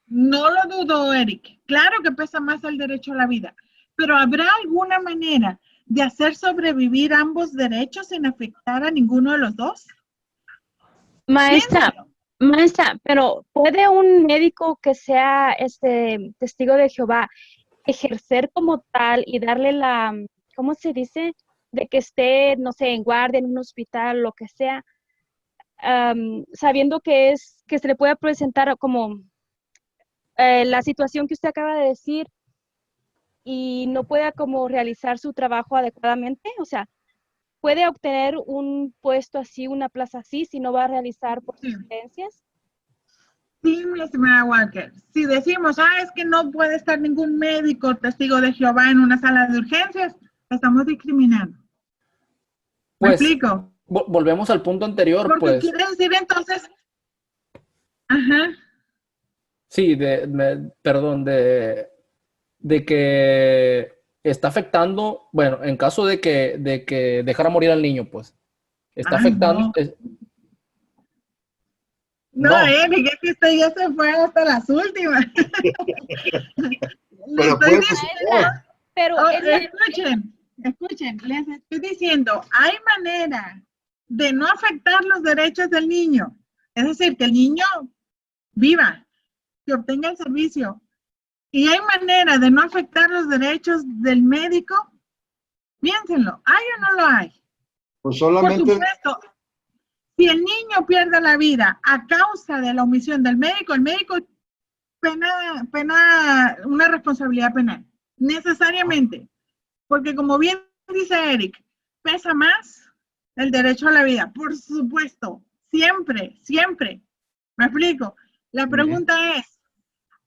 No lo dudo, Eric. Claro que pesa más el derecho a la vida. Pero ¿habrá alguna manera de hacer sobrevivir ambos derechos sin afectar a ninguno de los dos? Maestra, pero ¿puede un médico que sea testigo de Jehová ejercer como tal y darle la, ¿cómo se dice? De que esté, no sé, en guardia en un hospital, lo que sea, sabiendo que se le puede presentar como la situación que usted acaba de decir y no pueda como realizar su trabajo adecuadamente? O sea, ¿puede obtener un puesto así, una plaza así, si no va a realizar por sus creencias? Sí, mi estimada Walker. Si decimos, es que no puede estar ningún médico testigo de Jehová en una sala de urgencias, estamos discriminando. ¿Me Pues, explico? volvemos al punto anterior, Porque pues. quiere decir entonces, ajá. Sí, perdón, de que está afectando, bueno, en caso de que dejara morir al niño, pues, está afectando. No, Eric, es que usted ya se fue hasta las últimas. Pero puede suceder. Pero escuchen, les estoy diciendo, hay manera de no afectar los derechos del niño. Es decir, que el niño viva, que obtenga el servicio y hay manera de no afectar los derechos del médico, piénsenlo, ¿hay o no lo hay? Pues Por solamente, supuesto, si el niño pierde la vida a causa de la omisión del médico, el médico pena una responsabilidad penal, necesariamente, porque como bien dice Eric, pesa más el derecho a la vida, por supuesto, siempre, siempre. ¿Me explico? La pregunta es,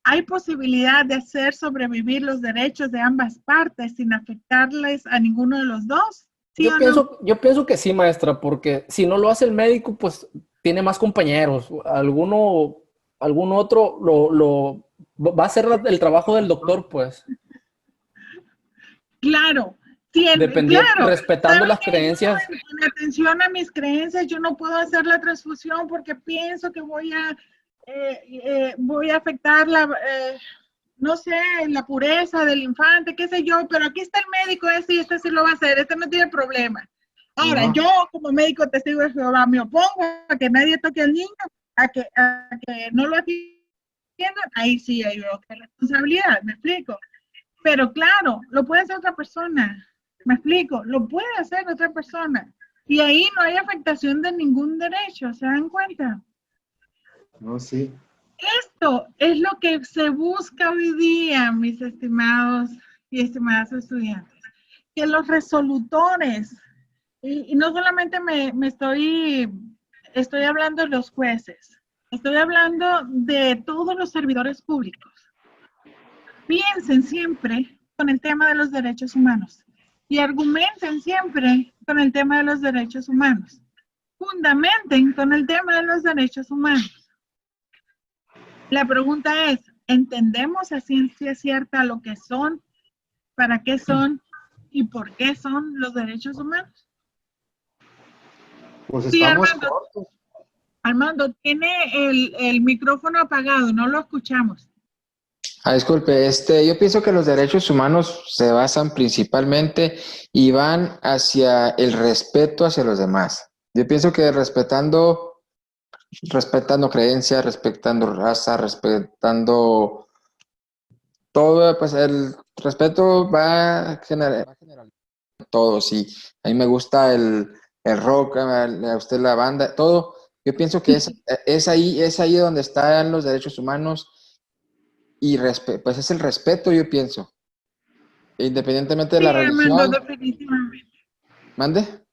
¿hay posibilidad de hacer sobrevivir los derechos de ambas partes sin afectarles a ninguno de los dos? ¿Sí o no? Yo pienso que sí, maestra, porque si no lo hace el médico, pues tiene más compañeros. Algún otro va a hacer el trabajo del doctor, pues. Claro, claro. Respetando Saben las que yo, creencias. en atención a mis creencias, yo no puedo hacer la transfusión porque pienso que voy a afectar no sé, la pureza del infante, qué sé yo, pero aquí está el médico y este sí lo va a hacer, este no tiene problema. Ahora, yo como médico testigo de Jehová me opongo a que nadie toque al niño, a que no lo atiendan, ahí sí hay otra responsabilidad, me explico. Pero claro, lo puede hacer otra persona, me explico, lo puede hacer otra persona. Y ahí no hay afectación de ningún derecho, ¿se dan cuenta? no, sí. Esto es lo que se busca hoy día, mis estimados y estimadas estudiantes, que los resolutores, y no solamente estoy hablando de los jueces, estoy hablando de todos los servidores públicos, piensen siempre con el tema de los derechos humanos y argumenten siempre con el tema de los derechos humanos, fundamenten con el tema de los derechos humanos. La pregunta es, ¿entendemos a ciencia cierta lo que son, para qué son y por qué son los derechos humanos? Pues Sí, estamos cortos. Armando, tiene el micrófono apagado, no lo escuchamos. Disculpe, yo pienso que los derechos humanos se basan principalmente y van hacia el respeto hacia los demás. Yo pienso que respetando creencias, respetando raza, respetando todo, pues el respeto va a generar todo. Sí, a mí me gusta el rock, a usted la banda, todo. Yo pienso que es ahí donde están los derechos humanos y pues es el respeto, yo pienso. Independientemente de Sí, la Armando, religión. definitivamente. ¿Mande?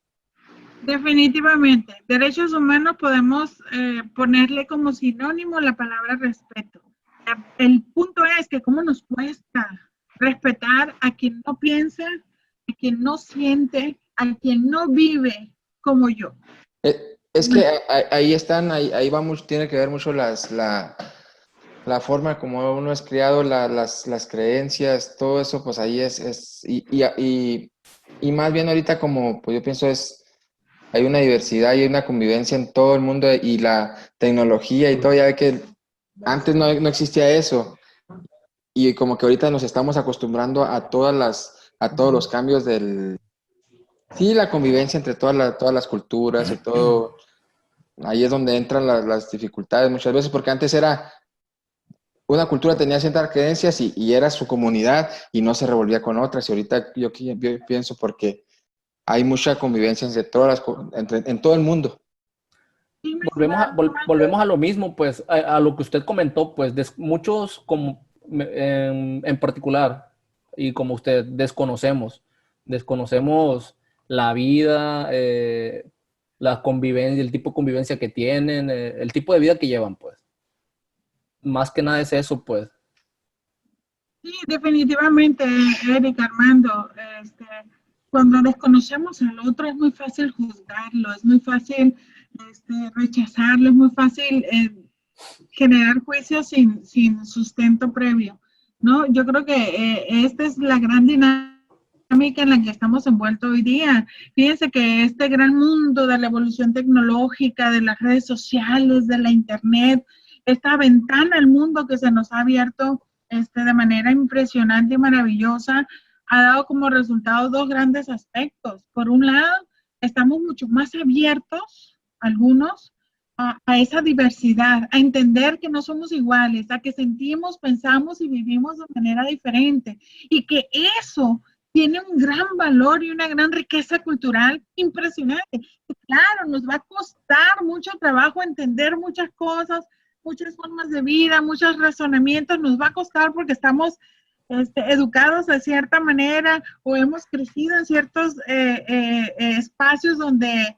Definitivamente. Derechos humanos podemos ponerle como sinónimo la palabra respeto. El punto es que cómo nos cuesta respetar a quien no piensa, a quien no siente, a quien no vive como yo. Es que ahí están, ahí vamos, tiene que ver mucho la forma como uno es criado, las creencias, todo eso, pues ahí y más bien ahorita como, pues yo pienso hay una diversidad y hay una convivencia en todo el mundo y la tecnología y todo, ya ve que antes no existía eso y como que ahorita nos estamos acostumbrando a todos los cambios sí, la convivencia entre todas las culturas y todo. Ahí es donde entran las dificultades muchas veces, porque antes una cultura tenía ciertas creencias y era su comunidad y no se revolvía con otras. Y ahorita yo pienso porque hay mucha convivencia entre en todo el mundo. Volvemos a lo mismo, pues, a lo que usted comentó, pues, muchos, como en particular, y como usted, desconocemos la vida, la convivencia, el tipo de convivencia que tienen, el tipo de vida que llevan, pues. Más que nada es eso, pues. Sí, definitivamente, Eric, Armando, cuando desconocemos al otro es muy fácil juzgarlo, es muy fácil rechazarlo, es muy fácil generar juicios sin sustento previo, ¿no? Yo creo que esta es la gran dinámica en la que estamos envueltos hoy día. Fíjense que este gran mundo de la evolución tecnológica, de las redes sociales, de la internet, esta ventana al mundo que se nos ha abierto de manera impresionante y maravillosa, ha dado como resultado dos grandes aspectos. Por un lado, estamos mucho más abiertos, algunos, a esa diversidad, a entender que no somos iguales, a que sentimos, pensamos y vivimos de manera diferente y que eso tiene un gran valor y una gran riqueza cultural impresionante. Claro, nos va a costar mucho trabajo entender muchas cosas, muchas formas de vida, muchos razonamientos, nos va a costar porque estamos educados de cierta manera o hemos crecido en ciertos espacios donde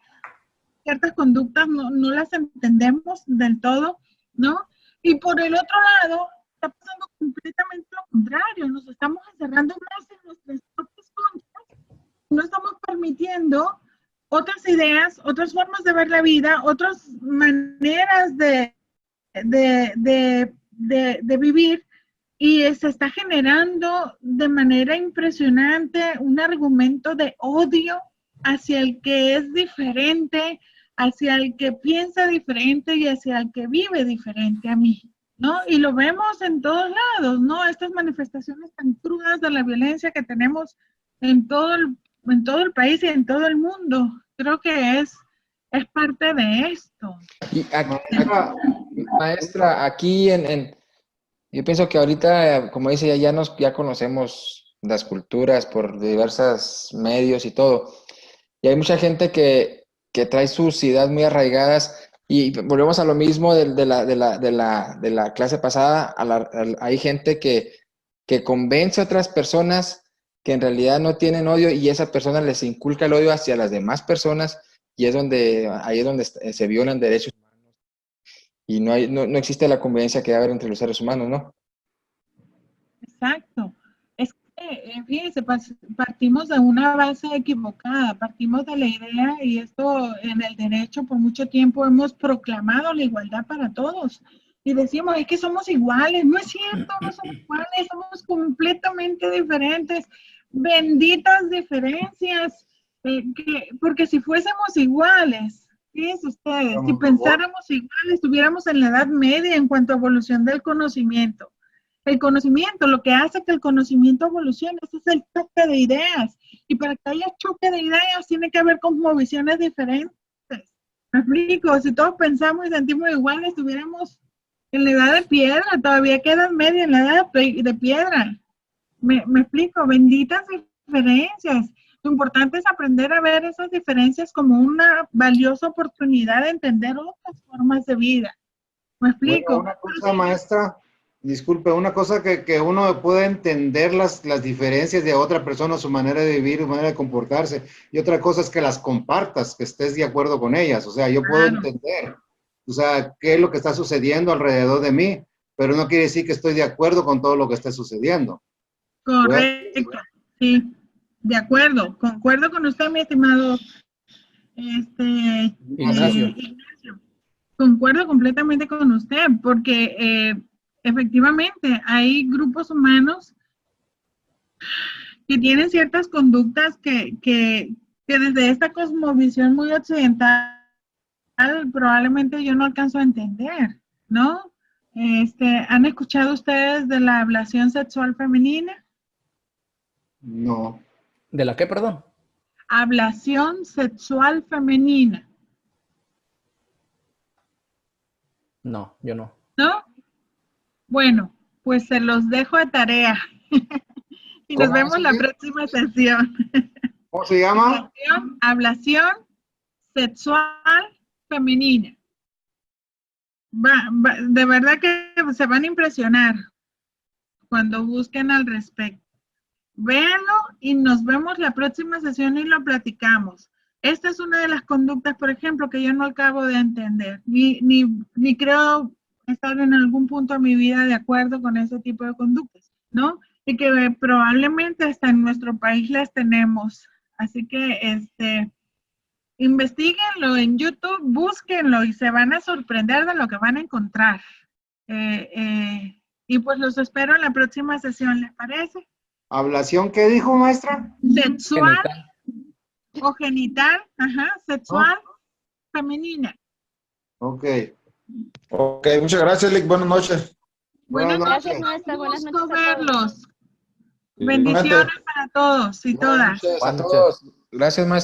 ciertas conductas no las entendemos del todo, ¿no? Y por el otro lado, está pasando completamente lo contrario, nos estamos encerrando más en nuestras propias conchas, no estamos permitiendo otras ideas, otras formas de ver la vida, otras maneras de vivir, y se está generando de manera impresionante un argumento de odio hacia el que es diferente, hacia el que piensa diferente y hacia el que vive diferente a mí, ¿no? Y lo vemos en todos lados, ¿no? Estas manifestaciones tan crudas de la violencia que tenemos en todo el país y en todo el mundo. Creo que es parte de esto. Y maestra, aquí yo pienso que ahorita, como dice, ya conocemos las culturas por diversos medios y todo. Y hay mucha gente que trae sus ideas muy arraigadas y volvemos a lo mismo de la clase pasada. Hay gente que convence a otras personas que en realidad no tienen odio y esa persona les inculca el odio hacia las demás personas y ahí es donde se violan derechos humanos y no existe la convivencia que debe haber entre los seres humanos, ¿no? Exacto. Es que, fíjense, partimos de una base equivocada, partimos de la idea, y esto en el derecho por mucho tiempo hemos proclamado la igualdad para todos. Y decimos, es que somos iguales. No es cierto, no somos iguales, somos completamente diferentes. Benditas diferencias, porque si fuésemos iguales, fíjense ustedes, si pensáramos igual, estuviéramos en la Edad Media en cuanto a evolución del conocimiento. El conocimiento, lo que hace que el conocimiento evolucione, ese es el choque de ideas. Y para que haya choque de ideas, tiene que haber cosmovisiones diferentes. ¿Me explico? Si todos pensamos y sentimos igual, estuviéramos en la edad de piedra, todavía queda en medio en la edad de piedra. ¿Me explico? Benditas diferencias. Lo importante es aprender a ver esas diferencias como una valiosa oportunidad de entender otras formas de vida. ¿Me explico? Bueno, una cosa, maestra, disculpe, una cosa que uno puede entender las diferencias de otra persona, su manera de vivir, su manera de comportarse, y otra cosa es que las compartas, que estés de acuerdo con ellas. O sea, yo puedo entender, o sea, qué es lo que está sucediendo alrededor de mí, pero no quiere decir que estoy de acuerdo con todo lo que esté sucediendo. Correcto, sí, de acuerdo, concuerdo con usted, mi estimado Ignacio. Concuerdo completamente con usted, porque efectivamente hay grupos humanos que tienen ciertas conductas que desde esta cosmovisión muy occidental probablemente yo no alcanzo a entender, ¿no? ¿Han escuchado ustedes de la ablación sexual femenina? No. ¿De la qué, perdón? Ablación sexual femenina. No, yo no. ¿No? Bueno, pues se los dejo de tarea. Y nos vemos la próxima sesión. ¿Cómo se llama? Ablación sexual femenina. De verdad que se van a impresionar cuando busquen al respecto. Véanlo y nos vemos la próxima sesión y lo platicamos. Esta es una de las conductas, por ejemplo, que yo no acabo de entender, ni creo estar en algún punto de mi vida de acuerdo con ese tipo de conductas, ¿no? Y que probablemente hasta en nuestro país las tenemos. Así que, investíguenlo en YouTube, búsquenlo y se van a sorprender de lo que van a encontrar. Y pues los espero en la próxima sesión, ¿les parece? ¿Ablación qué dijo, maestra? Sexual o genital, sexual femenina. Ok. Ok, muchas gracias, Lick. Buenas noches. Buenas noches, Gracias, maestra. Buenas gusto noches a todos. verlos. Bendiciones para todos y todas. Buenas noches a todos. Gracias, maestra.